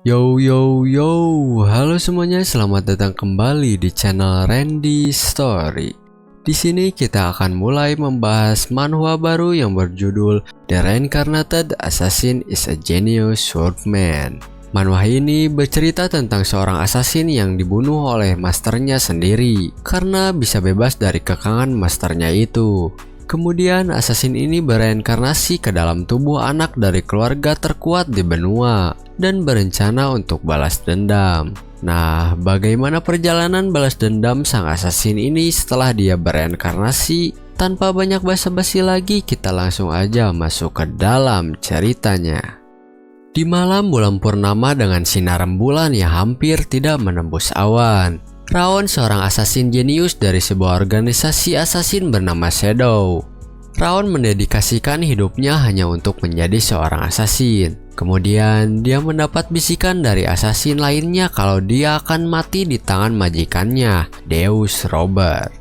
Yo yo yo, halo semuanya, selamat datang kembali di channel Randy Story. Di sini kita akan mulai membahas manhwa baru yang berjudul The Reincarnated Assassin is a Genius Swordman. Manhwa ini bercerita tentang seorang assassin yang dibunuh oleh masternya sendiri karena bisa bebas dari kekangan masternya itu. Kemudian assassin ini bereinkarnasi ke dalam tubuh anak dari keluarga terkuat di benua dan berencana untuk balas dendam. Nah, bagaimana perjalanan balas dendam sang assassin ini setelah dia bereinkarnasi? Tanpa banyak basa-basi lagi, kita langsung aja masuk ke dalam ceritanya. Di malam bulan purnama dengan sinar rembulan yang hampir tidak menembus awan, Raon, seorang assassin jenius dari sebuah organisasi assassin bernama Shadow. Raon mendedikasikan hidupnya hanya untuk menjadi seorang assassin. Kemudian dia mendapat bisikan dari assassin lainnya kalau dia akan mati di tangan majikannya, Deus Robert.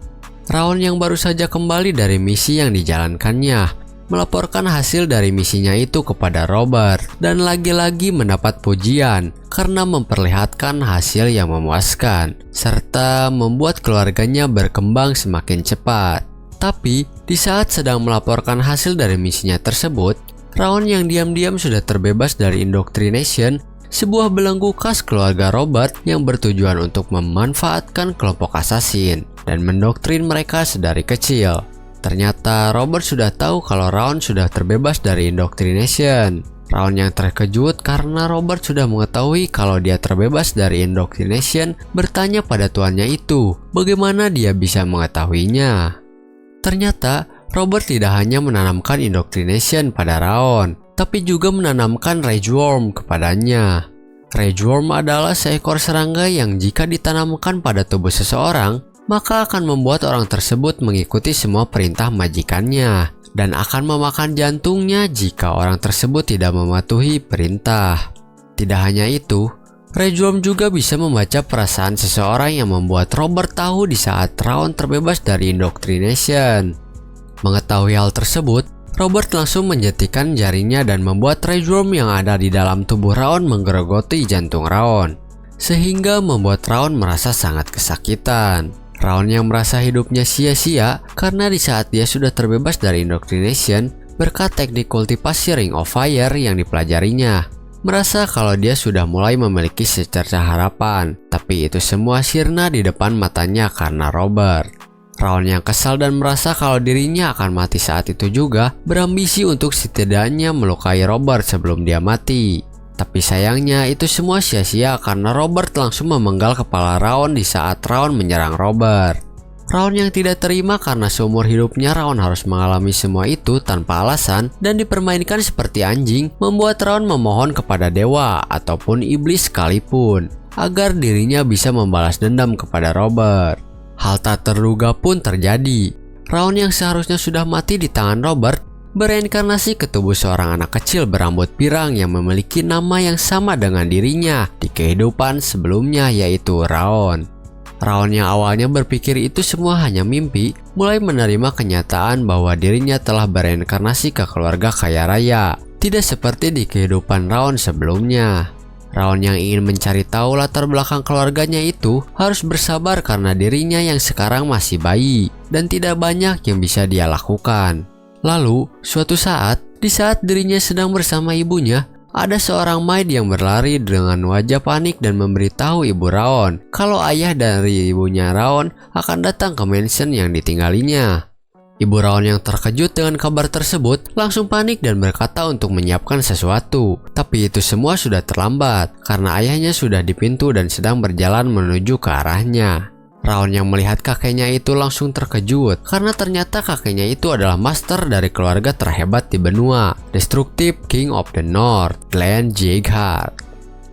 Raon yang baru saja kembali dari misi yang dijalankannya melaporkan hasil dari misinya itu kepada Robert dan lagi-lagi mendapat pujian karena memperlihatkan hasil yang memuaskan serta membuat keluarganya berkembang semakin cepat. Tapi di saat sedang melaporkan hasil dari misinya tersebut, Raon yang diam-diam sudah terbebas dari indoctrination, sebuah belenggu khas keluarga Robert yang bertujuan untuk memanfaatkan kelompok assassin dan mendoktrin mereka sedari kecil. Ternyata Robert sudah tahu kalau Raon sudah terbebas dari indoctrination. Raon yang terkejut karena Robert sudah mengetahui kalau dia terbebas dari indoctrination bertanya pada tuannya itu, bagaimana dia bisa mengetahuinya. Ternyata Robert tidak hanya menanamkan indoctrination pada Raon, tapi juga menanamkan Rage Worm kepadanya. Rage Worm adalah seekor serangga yang jika ditanamkan pada tubuh seseorang, maka akan membuat orang tersebut mengikuti semua perintah majikannya dan akan memakan jantungnya jika orang tersebut tidak mematuhi perintah. Tidak hanya itu, Rage Worm juga bisa membaca perasaan seseorang yang membuat Robert tahu di saat Raon terbebas dari indoctrination. Mengetahui hal tersebut, Robert langsung menjentikan jarinya dan membuat Rage Worm yang ada di dalam tubuh Raon menggerogoti jantung Raon, sehingga membuat Raon merasa sangat kesakitan. Raon yang merasa hidupnya sia-sia karena di saat dia sudah terbebas dari indoctrination berkat teknik kultivasi Ring of Fire yang dipelajarinya, merasa kalau dia sudah mulai memiliki secerca harapan, tapi itu semua sirna di depan matanya karena Robert. Raon yang kesal dan merasa kalau dirinya akan mati saat itu juga berambisi untuk setidaknya melukai Robert sebelum dia mati. Tapi sayangnya itu semua sia-sia karena Robert langsung memenggal kepala Raon di saat Raon menyerang Robert. Raon yang tidak terima karena seumur hidupnya Raon harus mengalami semua itu tanpa alasan dan dipermainkan seperti anjing, membuat Raon memohon kepada dewa ataupun iblis sekalipun agar dirinya bisa membalas dendam kepada Robert. Hal tak terduga pun terjadi. Raon yang seharusnya sudah mati di tangan Robert bereinkarnasi ke tubuh seorang anak kecil berambut pirang yang memiliki nama yang sama dengan dirinya di kehidupan sebelumnya, yaitu Raon. Raon yang awalnya berpikir itu semua hanya mimpi, mulai menerima kenyataan bahwa dirinya telah bereinkarnasi ke keluarga kaya raya, tidak seperti di kehidupan Raon sebelumnya. Raon yang ingin mencari tahu latar belakang keluarganya itu harus bersabar karena dirinya yang sekarang masih bayi dan tidak banyak yang bisa dia lakukan. Lalu, suatu saat, di saat dirinya sedang bersama ibunya, ada seorang maid yang berlari dengan wajah panik dan memberitahu ibu Raon kalau ayah dari ibunya Raon akan datang ke mansion yang ditinggalinya. Ibu Raon yang terkejut dengan kabar tersebut langsung panik dan berkata untuk menyiapkan sesuatu. Tapi itu semua sudah terlambat karena ayahnya sudah di pintu dan sedang berjalan menuju ke arahnya. Raon yang melihat kakeknya itu langsung terkejut karena ternyata kakeknya itu adalah master dari keluarga terhebat di benua, Destructive King of the North, Glenn Jaeger.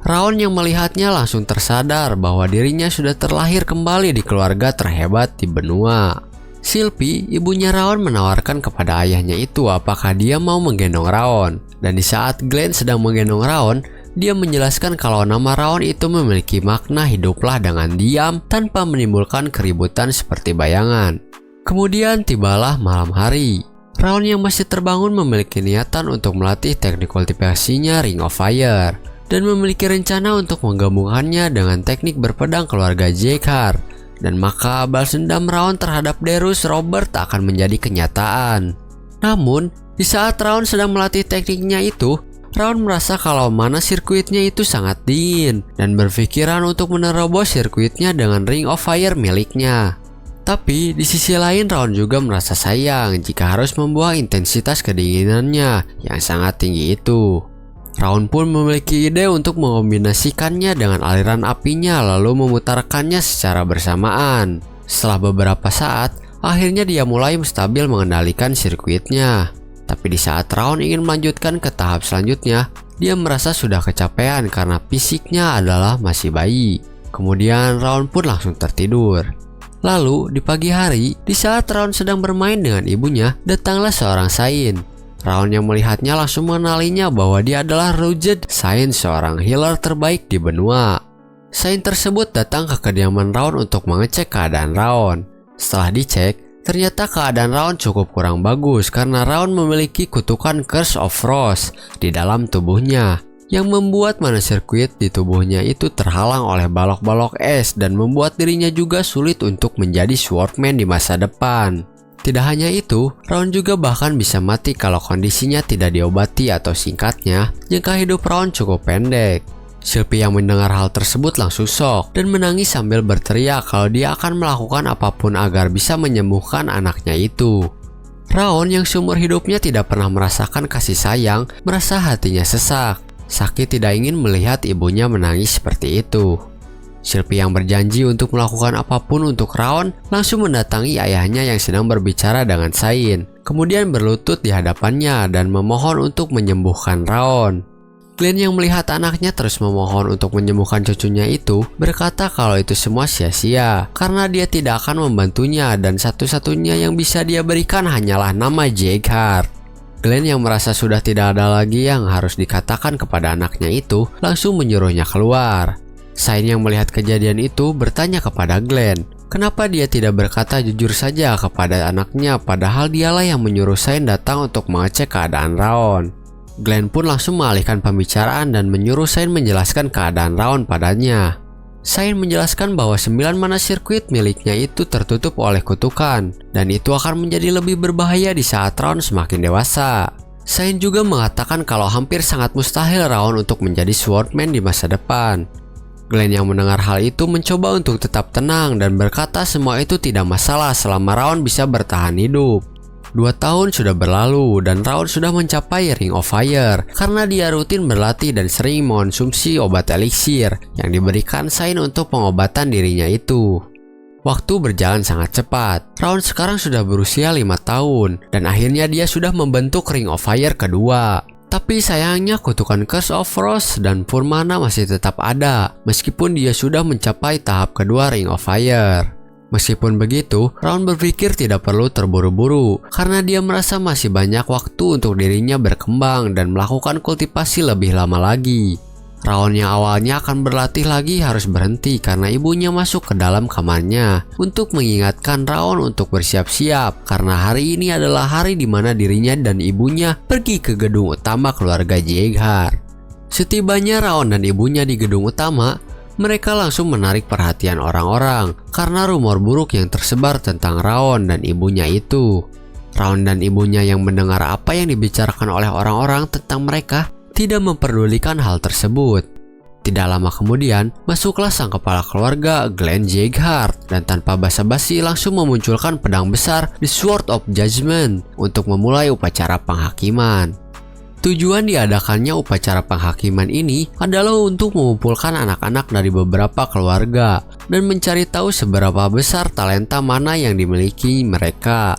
Raon yang melihatnya langsung tersadar bahwa dirinya sudah terlahir kembali di keluarga terhebat di benua. Sylvie, ibunya Raon, menawarkan kepada ayahnya itu apakah dia mau menggendong Raon. Dan di saat Glenn sedang menggendong Raon, dia menjelaskan kalau nama Raon itu memiliki makna hiduplah dengan diam tanpa menimbulkan keributan seperti bayangan. Kemudian tibalah malam hari. Raon yang masih terbangun memiliki niatan untuk melatih teknik kultivasinya Ring of Fire. dan memiliki rencana untuk menggabungkannya dengan teknik berpedang keluarga Jagheart. Dan maka balas dendam Raon terhadap Darius Robert akan menjadi kenyataan. Namun, di saat Raon sedang melatih tekniknya itu, Raon merasa kalau mana sirkuitnya itu sangat dingin dan berpikiran untuk menerobos sirkuitnya dengan Ring of Fire miliknya. Tapi di sisi lain Raon juga merasa sayang jika harus membuang intensitas kedinginannya yang sangat tinggi itu. Raon pun memiliki ide untuk mengombinasikannya dengan aliran apinya lalu memutarkannya secara bersamaan. Setelah beberapa saat, akhirnya dia mulai stabil mengendalikan sirkuitnya. Tapi di saat Raon ingin melanjutkan ke tahap selanjutnya, dia merasa sudah kecapean karena fisiknya adalah masih bayi. Kemudian Raon pun langsung tertidur. Lalu di pagi hari, di saat Raon sedang bermain dengan ibunya, datanglah seorang Sain. Raon yang melihatnya langsung mengenalinya bahwa dia adalah Rugged Sain, seorang healer terbaik di benua. Sain tersebut datang ke kediaman Raon untuk mengecek keadaan Raon. Setelah dicek, ternyata keadaan Raon cukup kurang bagus karena Raon memiliki kutukan Curse of Frost di dalam tubuhnya yang membuat mana sirkuit di tubuhnya itu terhalang oleh balok-balok es dan membuat dirinya juga sulit untuk menjadi Swordman di masa depan. Tidak hanya itu, Raon juga bahkan bisa mati kalau kondisinya tidak diobati atau singkatnya, jangka hidup Raon cukup pendek. Sylvie yang mendengar hal tersebut langsung shock dan menangis sambil berteriak kalau dia akan melakukan apapun agar bisa menyembuhkan anaknya itu. Raon yang seumur hidupnya tidak pernah merasakan kasih sayang, merasa hatinya sesak. Sakit tidak ingin melihat ibunya menangis seperti itu. Sylvie yang berjanji untuk melakukan apapun untuk Raon langsung mendatangi ayahnya yang sedang berbicara dengan Sain. Kemudian berlutut di hadapannya dan memohon untuk menyembuhkan Raon. Glenn yang melihat anaknya terus memohon untuk menyembuhkan cucunya itu berkata kalau itu semua sia-sia karena dia tidak akan membantunya dan satu-satunya yang bisa dia berikan hanyalah nama Jagheart. Glenn yang merasa sudah tidak ada lagi yang harus dikatakan kepada anaknya itu langsung menyuruhnya keluar. Sain yang melihat kejadian itu bertanya kepada Glenn, kenapa dia tidak berkata jujur saja kepada anaknya padahal dialah yang menyuruh Sain datang untuk mengecek keadaan Raon. Glenn pun langsung mengalihkan pembicaraan dan menyuruh Sain menjelaskan keadaan Raon padanya. Sain menjelaskan bahwa 9 mana sirkuit miliknya itu tertutup oleh kutukan dan itu akan menjadi lebih berbahaya di saat Raon semakin dewasa. Sain juga mengatakan kalau hampir sangat mustahil Raon untuk menjadi Swordman di masa depan. Glenn yang mendengar hal itu mencoba untuk tetap tenang dan berkata semua itu tidak masalah selama Raon bisa bertahan hidup. 2 tahun sudah berlalu dan Raon sudah mencapai Ring of Fire karena dia rutin berlatih dan sering mengonsumsi obat eliksir yang diberikan Sain untuk pengobatan dirinya itu. Waktu berjalan sangat cepat. Raon sekarang sudah berusia 5 tahun dan akhirnya dia sudah membentuk Ring of Fire kedua. Tapi sayangnya kutukan Curse of Frost dan Purmana masih tetap ada meskipun dia sudah mencapai tahap kedua Ring of Fire. Meskipun begitu, Raon berpikir tidak perlu terburu-buru karena dia merasa masih banyak waktu untuk dirinya berkembang dan melakukan kultivasi lebih lama lagi. Raon yang awalnya akan berlatih lagi harus berhenti karena ibunya masuk ke dalam kamarnya untuk mengingatkan Raon untuk bersiap-siap karena hari ini adalah hari di mana dirinya dan ibunya pergi ke gedung utama keluarga Jagheart. Setibanya Raon dan ibunya di gedung utama, mereka langsung menarik perhatian orang-orang karena rumor buruk yang tersebar tentang Raon dan ibunya itu. Raon dan ibunya yang mendengar apa yang dibicarakan oleh orang-orang tentang mereka tidak memperdulikan hal tersebut. Tidak lama kemudian, masuklah sang kepala keluarga Glenn Jagheart dan tanpa basa-basi langsung memunculkan pedang besar The Sword of Judgment untuk memulai upacara penghakiman. Tujuan diadakannya upacara penghakiman ini adalah untuk mengumpulkan anak-anak dari beberapa keluarga dan mencari tahu seberapa besar talenta mana yang dimiliki mereka.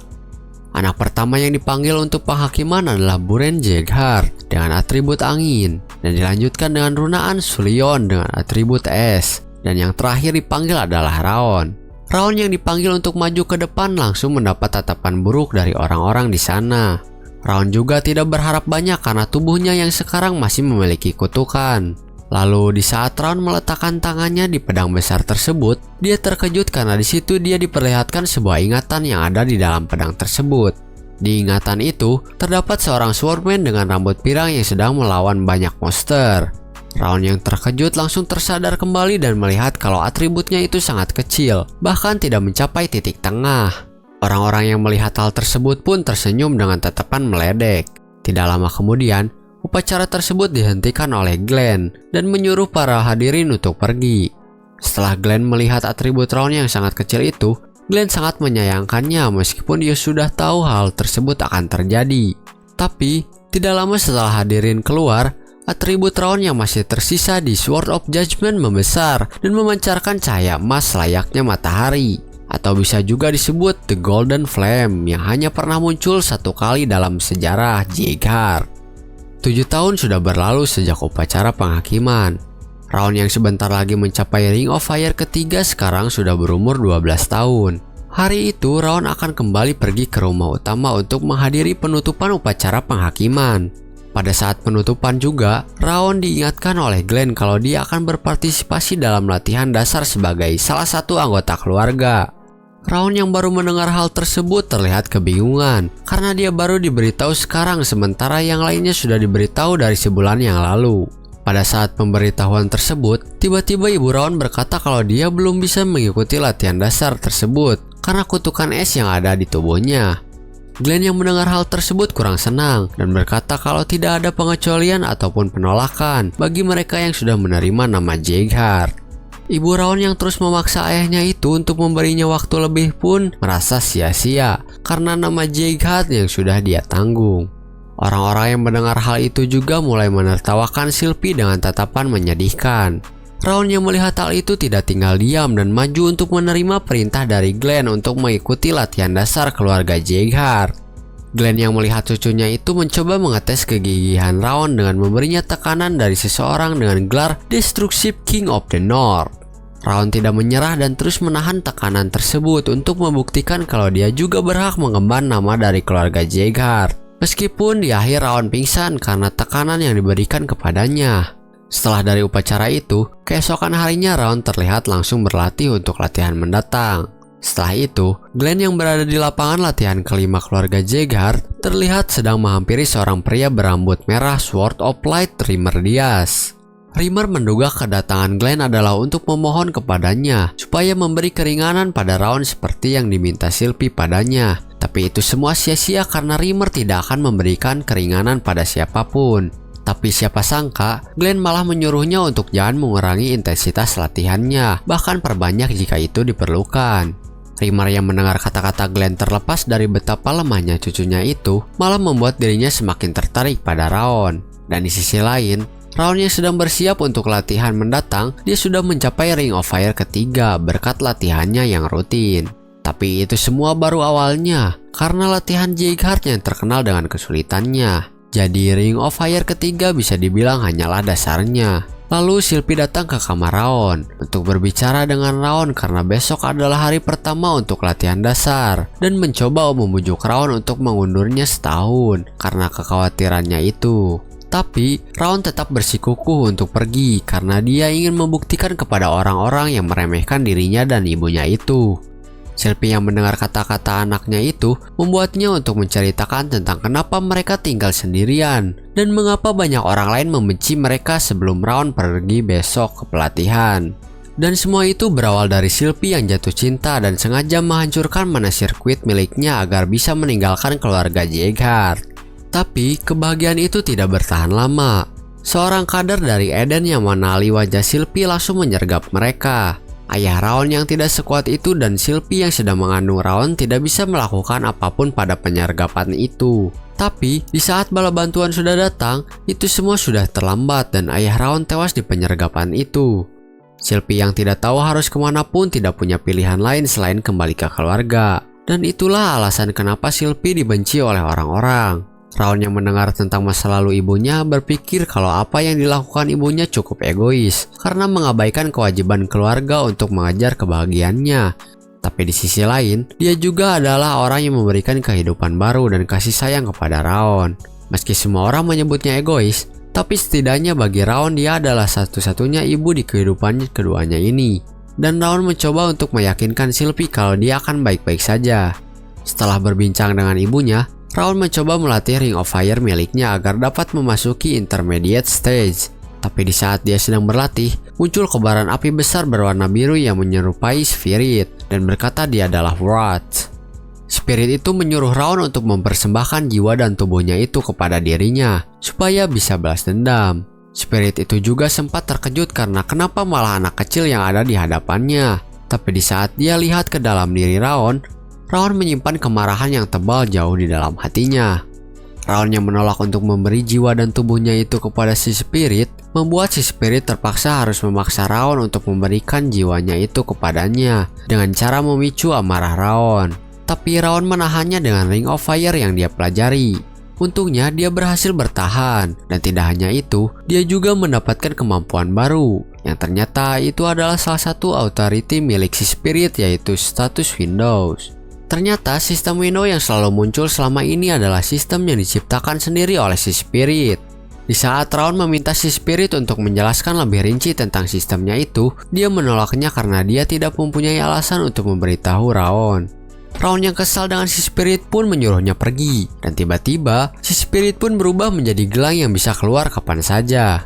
Anak pertama yang dipanggil untuk penghakiman adalah Buren Jagheart dengan atribut angin dan dilanjutkan dengan runaan Sulion dengan atribut es, dan yang terakhir dipanggil adalah Raon. Raon yang dipanggil untuk maju ke depan langsung mendapat tatapan buruk dari orang-orang di sana. Raon juga tidak berharap banyak karena tubuhnya yang sekarang masih memiliki kutukan. Lalu di saat Raon meletakkan tangannya di pedang besar tersebut, dia terkejut karena di situ dia diperlihatkan sebuah ingatan yang ada di dalam pedang tersebut. Di ingatan itu, terdapat seorang swordman dengan rambut pirang yang sedang melawan banyak monster. Raon yang terkejut langsung tersadar kembali dan melihat kalau atributnya itu sangat kecil, bahkan tidak mencapai titik tengah. Orang-orang yang melihat hal tersebut pun tersenyum dengan tatapan meledek. Tidak lama kemudian, upacara tersebut dihentikan oleh Glenn dan menyuruh para hadirin untuk pergi. Setelah Glenn melihat atribut Raon yang sangat kecil itu, Glenn sangat menyayangkannya meskipun dia sudah tahu hal tersebut akan terjadi. Tapi, tidak lama setelah hadirin keluar, atribut Raon yang masih tersisa di Sword of Judgment membesar dan memancarkan cahaya emas layaknya matahari. Atau bisa juga disebut The Golden Flame yang hanya pernah muncul satu kali dalam sejarah Jeighard. 7 tahun sudah berlalu sejak upacara penghakiman. Raon yang sebentar lagi mencapai Ring of Fire ketiga sekarang sudah berumur 12 tahun. Hari itu Raon akan kembali pergi ke rumah utama untuk menghadiri penutupan upacara penghakiman. Pada saat penutupan juga, Raon diingatkan oleh Glenn kalau dia akan berpartisipasi dalam latihan dasar sebagai salah satu anggota keluarga. Raon yang baru mendengar hal tersebut terlihat kebingungan karena dia baru diberitahu sekarang sementara yang lainnya sudah diberitahu dari sebulan yang lalu. Pada saat pemberitahuan tersebut, tiba-tiba Ibu Raon berkata kalau dia belum bisa mengikuti latihan dasar tersebut karena kutukan es yang ada di tubuhnya. Glenn yang mendengar hal tersebut kurang senang dan berkata kalau tidak ada pengecualian ataupun penolakan bagi mereka yang sudah menerima nama Jeighard. Ibu Raon yang terus memaksa ayahnya itu untuk memberinya waktu lebih pun merasa sia-sia karena nama Jeighard yang sudah dia tanggung. Orang-orang yang mendengar hal itu juga mulai menertawakan Sylvie dengan tatapan menyedihkan. Raon yang melihat hal itu tidak tinggal diam dan maju untuk menerima perintah dari Glenn untuk mengikuti latihan dasar keluarga Jeighard. Glenn yang melihat cucunya itu mencoba mengetes kegigihan Raon dengan memberinya tekanan dari seseorang dengan gelar Destructive King of the North. Raon tidak menyerah dan terus menahan tekanan tersebut untuk membuktikan kalau dia juga berhak mengemban nama dari keluarga Jeighard. Meskipun di akhir Raon pingsan karena tekanan yang diberikan kepadanya. Setelah dari upacara itu, keesokan harinya Raon terlihat langsung berlatih untuk latihan mendatang. Setelah itu, Glenn yang berada di lapangan latihan kelima keluarga Jeighard terlihat sedang menghampiri seorang pria berambut merah Sword of Light, Rimmer Diaz. Rimmer menduga kedatangan Glenn adalah untuk memohon kepadanya supaya memberi keringanan pada Raon seperti yang diminta Sylvie padanya. Tapi itu semua sia-sia karena Rimmer tidak akan memberikan keringanan pada siapapun. Tapi siapa sangka, Glenn malah menyuruhnya untuk jangan mengurangi intensitas latihannya, bahkan perbanyak jika itu diperlukan. Rimmer yang mendengar kata-kata Glenn terlepas dari betapa lemahnya cucunya itu, malah membuat dirinya semakin tertarik pada Raon. Dan di sisi lain, Raon yang sedang bersiap untuk latihan mendatang, dia sudah mencapai Ring of Fire ketiga berkat latihannya yang rutin. Tapi itu semua baru awalnya, karena latihan Jeighard yang terkenal dengan kesulitannya. Jadi Ring of Fire ketiga bisa dibilang hanyalah dasarnya. Lalu Sylvie datang ke kamar Raon untuk berbicara dengan Raon karena besok adalah hari pertama untuk latihan dasar dan mencoba membujuk Raon untuk mengundurnya setahun karena kekhawatirannya itu. Tapi Raon tetap bersikukuh untuk pergi karena dia ingin membuktikan kepada orang-orang yang meremehkan dirinya dan ibunya itu. Sylvie yang mendengar kata-kata anaknya itu membuatnya untuk menceritakan tentang kenapa mereka tinggal sendirian dan mengapa banyak orang lain membenci mereka sebelum Raon pergi besok ke pelatihan. Dan semua itu berawal dari Sylvie yang jatuh cinta dan sengaja menghancurkan mana sirkuit miliknya agar bisa meninggalkan keluarga Jeighard. Tapi kebahagiaan itu tidak bertahan lama. Seorang kader dari Eden yang mengenali wajah Sylvie langsung menyergap mereka. Ayah Raon yang tidak sekuat itu dan Sylvie yang sedang mengandung Raon tidak bisa melakukan apapun pada penyergapan itu. Tapi di saat bala bantuan sudah datang, itu semua sudah terlambat dan ayah Raon tewas di penyergapan itu. Sylvie yang tidak tahu harus kemana pun tidak punya pilihan lain selain kembali ke keluarga. Dan itulah alasan kenapa Sylvie dibenci oleh orang-orang. Raon yang mendengar tentang masa lalu ibunya berpikir kalau apa yang dilakukan ibunya cukup egois karena mengabaikan kewajiban keluarga untuk mengejar kebahagiaannya. Tapi di sisi lain, dia juga adalah orang yang memberikan kehidupan baru dan kasih sayang kepada Raon. Meski semua orang menyebutnya egois, tapi setidaknya bagi Raon dia adalah satu-satunya ibu di kehidupan keduanya ini. Dan Raon mencoba untuk meyakinkan Sylvie kalau dia akan baik-baik saja. Setelah berbincang dengan ibunya, Raon mencoba melatih Ring of Fire miliknya agar dapat memasuki intermediate stage. Tapi di saat dia sedang berlatih, muncul kobaran api besar berwarna biru yang menyerupai Spirit dan berkata dia adalah Wrath. Spirit itu menyuruh Raon untuk mempersembahkan jiwa dan tubuhnya itu kepada dirinya supaya bisa balas dendam. Spirit itu juga sempat terkejut karena kenapa malah anak kecil yang ada di hadapannya. Tapi di saat dia lihat ke dalam diri Raon menyimpan kemarahan yang tebal jauh di dalam hatinya. Raon yang menolak untuk memberi jiwa dan tubuhnya itu kepada si Spirit membuat si Spirit terpaksa harus memaksa Raon untuk memberikan jiwanya itu kepadanya dengan cara memicu amarah Raon. Tapi Raon menahannya dengan Ring of Fire yang dia pelajari. Untungnya dia berhasil bertahan, dan tidak hanya itu, dia juga mendapatkan kemampuan baru yang ternyata itu adalah salah satu authority milik si Spirit, yaitu status Windows. Ternyata sistem window yang selalu muncul selama ini adalah sistem yang diciptakan sendiri oleh si Spirit. Di saat Raon meminta si Spirit untuk menjelaskan lebih rinci tentang sistemnya itu, dia menolaknya karena dia tidak mempunyai alasan untuk memberitahu Raon. Raon yang kesal dengan si Spirit pun menyuruhnya pergi, dan tiba-tiba si Spirit pun berubah menjadi gelang yang bisa keluar kapan saja.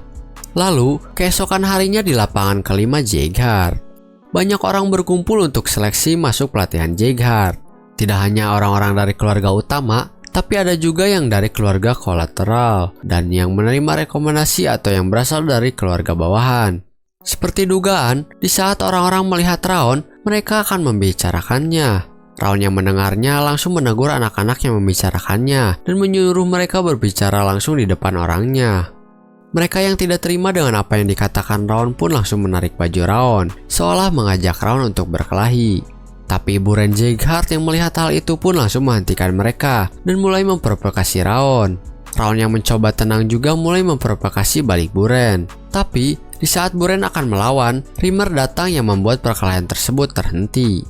Lalu, keesokan harinya di lapangan kelima Jeighard, banyak orang berkumpul untuk seleksi masuk pelatihan Jeighard. Tidak hanya orang-orang dari keluarga utama, tapi ada juga yang dari keluarga kolateral dan yang menerima rekomendasi atau yang berasal dari keluarga bawahan. Seperti dugaan, di saat orang-orang melihat Raon, mereka akan membicarakannya. Raon yang mendengarnya langsung menegur anak-anak yang membicarakannya dan menyuruh mereka berbicara langsung di depan orangnya. Mereka yang tidak terima dengan apa yang dikatakan Raon pun langsung menarik baju Raon, seolah mengajak Raon untuk berkelahi. Tapi Buren Jeighard yang melihat hal itu pun langsung menghentikan mereka dan mulai memprovokasi Raon. Raon yang mencoba tenang juga mulai memprovokasi balik Buren. Tapi di saat Buren akan melawan, Rimmer datang yang membuat perkelahian tersebut terhenti.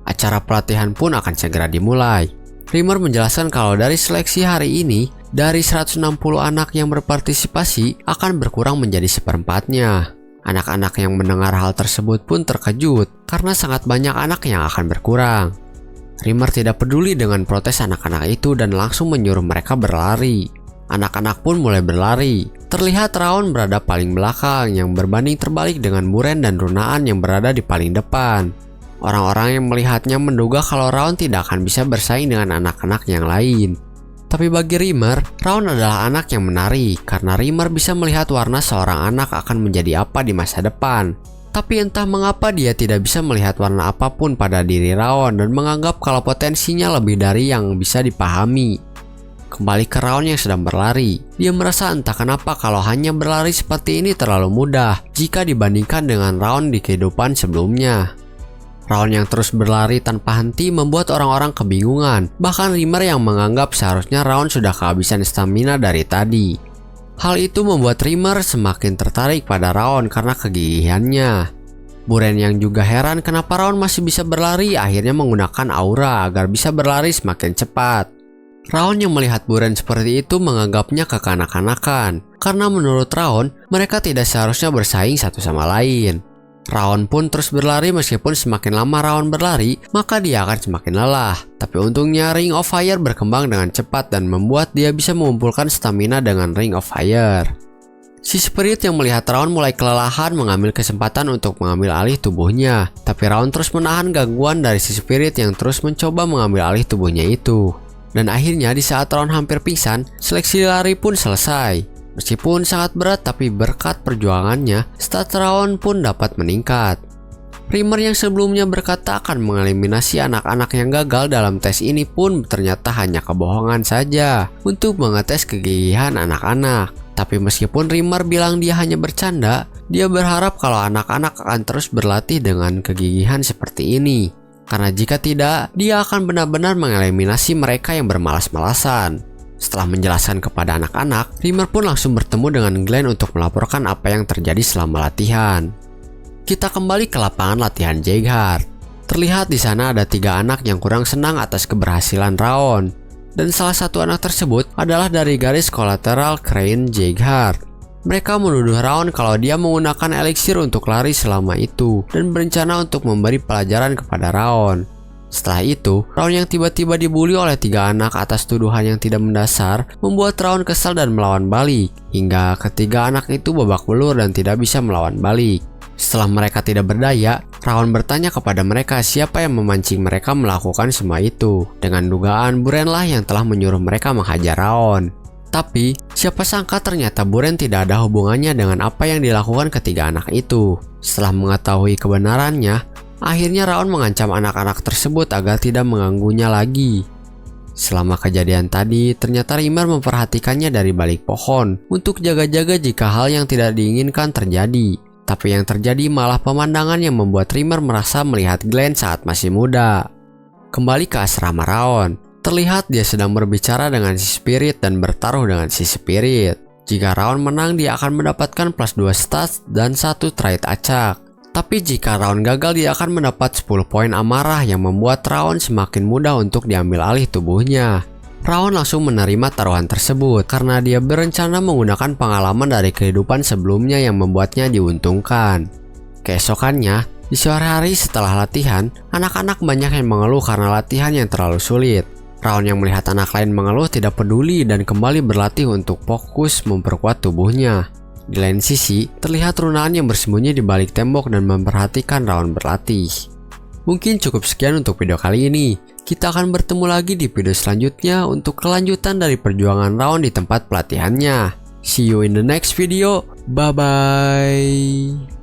Acara pelatihan pun akan segera dimulai. Rimmer menjelaskan kalau dari seleksi hari ini, dari 160 anak yang berpartisipasi akan berkurang menjadi seperempatnya. Anak-anak yang mendengar hal tersebut pun terkejut karena sangat banyak anak yang akan berkurang. Rimmer tidak peduli dengan protes anak-anak itu dan langsung menyuruh mereka berlari. Anak-anak pun mulai berlari. Terlihat Raon berada paling belakang yang berbanding terbalik dengan Buren dan Runaan yang berada di paling depan. Orang-orang yang melihatnya menduga kalau Raon tidak akan bisa bersaing dengan anak-anak yang lain. Tapi bagi Rimmer, Raon adalah anak yang menarik karena Rimmer bisa melihat warna seorang anak akan menjadi apa di masa depan. Tapi entah mengapa dia tidak bisa melihat warna apapun pada diri Raon dan menganggap kalau potensinya lebih dari yang bisa dipahami. Kembali ke Raon yang sedang berlari, dia merasa entah kenapa kalau hanya berlari seperti ini terlalu mudah jika dibandingkan dengan Raon di kehidupan sebelumnya. Raon yang terus berlari tanpa henti membuat orang-orang kebingungan, bahkan Rimmer yang menganggap seharusnya Raon sudah kehabisan stamina dari tadi. Hal itu membuat Rimmer semakin tertarik pada Raon karena kegigihannya. Buren yang juga heran kenapa Raon masih bisa berlari akhirnya menggunakan aura agar bisa berlari semakin cepat. Raon yang melihat Buren seperti itu menganggapnya kekanak-kanakan, karena menurut Raon mereka tidak seharusnya bersaing satu sama lain. Raon pun terus berlari meskipun semakin lama Raon berlari, maka dia akan semakin lelah. Tapi untungnya Ring of Fire berkembang dengan cepat dan membuat dia bisa mengumpulkan stamina dengan Ring of Fire. Si Spirit yang melihat Raon mulai kelelahan mengambil kesempatan untuk mengambil alih tubuhnya. Tapi Raon terus menahan gangguan dari si Spirit yang terus mencoba mengambil alih tubuhnya itu. Dan akhirnya di saat Raon hampir pingsan, seleksi lari pun selesai. Meskipun sangat berat tapi berkat perjuangannya, stat Raon pun dapat meningkat. Rimmer yang sebelumnya berkata akan mengeliminasi anak-anak yang gagal dalam tes ini pun ternyata hanya kebohongan saja untuk mengetes kegigihan anak-anak. Tapi meskipun Rimmer bilang dia hanya bercanda, dia berharap kalau anak-anak akan terus berlatih dengan kegigihan seperti ini. Karena jika tidak, dia akan benar-benar mengeliminasi mereka yang bermalas-malasan. Setelah menjelaskan kepada anak-anak, Rimmer pun langsung bertemu dengan Glenn untuk melaporkan apa yang terjadi selama latihan. Kita kembali ke lapangan latihan Jeighard. Terlihat di sana ada 3 anak yang kurang senang atas keberhasilan Raon. Dan salah satu anak tersebut adalah dari garis kolateral Crane Jeighard. Mereka menuduh Raon kalau dia menggunakan eliksir untuk lari selama itu dan berencana untuk memberi pelajaran kepada Raon. Setelah itu, Raon yang tiba-tiba dibully oleh 3 anak atas tuduhan yang tidak mendasar membuat Raon kesal dan melawan balik, hingga ketiga anak itu babak belur dan tidak bisa melawan balik. Setelah mereka tidak berdaya, Raon bertanya kepada mereka siapa yang memancing mereka melakukan semua itu, dengan dugaan Buren lah yang telah menyuruh mereka menghajar Raon. Tapi, siapa sangka ternyata Buren tidak ada hubungannya dengan apa yang dilakukan ketiga anak itu. Setelah mengetahui kebenarannya, akhirnya Raon mengancam anak-anak tersebut agar tidak mengganggunya lagi. Selama kejadian tadi, ternyata Rimmer memperhatikannya dari balik pohon untuk jaga-jaga jika hal yang tidak diinginkan terjadi. Tapi yang terjadi malah pemandangan yang membuat Rimmer merasa melihat Glenn saat masih muda. Kembali ke asrama Raon, terlihat dia sedang berbicara dengan si Spirit dan bertaruh dengan si Spirit. Jika Raon menang, dia akan mendapatkan plus 2 stats dan 1 trait acak. Tapi jika Raon gagal, dia akan mendapat 10 poin amarah yang membuat Raon semakin mudah untuk diambil alih tubuhnya. Raon langsung menerima taruhan tersebut karena dia berencana menggunakan pengalaman dari kehidupan sebelumnya yang membuatnya diuntungkan. Keesokannya, di sore hari setelah latihan, anak-anak banyak yang mengeluh karena latihan yang terlalu sulit. Raon yang melihat anak lain mengeluh tidak peduli dan kembali berlatih untuk fokus memperkuat tubuhnya. Di lain sisi, terlihat Runan yang bersembunyi di balik tembok dan memperhatikan Raon berlatih. Mungkin cukup sekian untuk video kali ini. Kita akan bertemu lagi di video selanjutnya untuk kelanjutan dari perjuangan Raon di tempat pelatihannya. See you in the next video. Bye bye.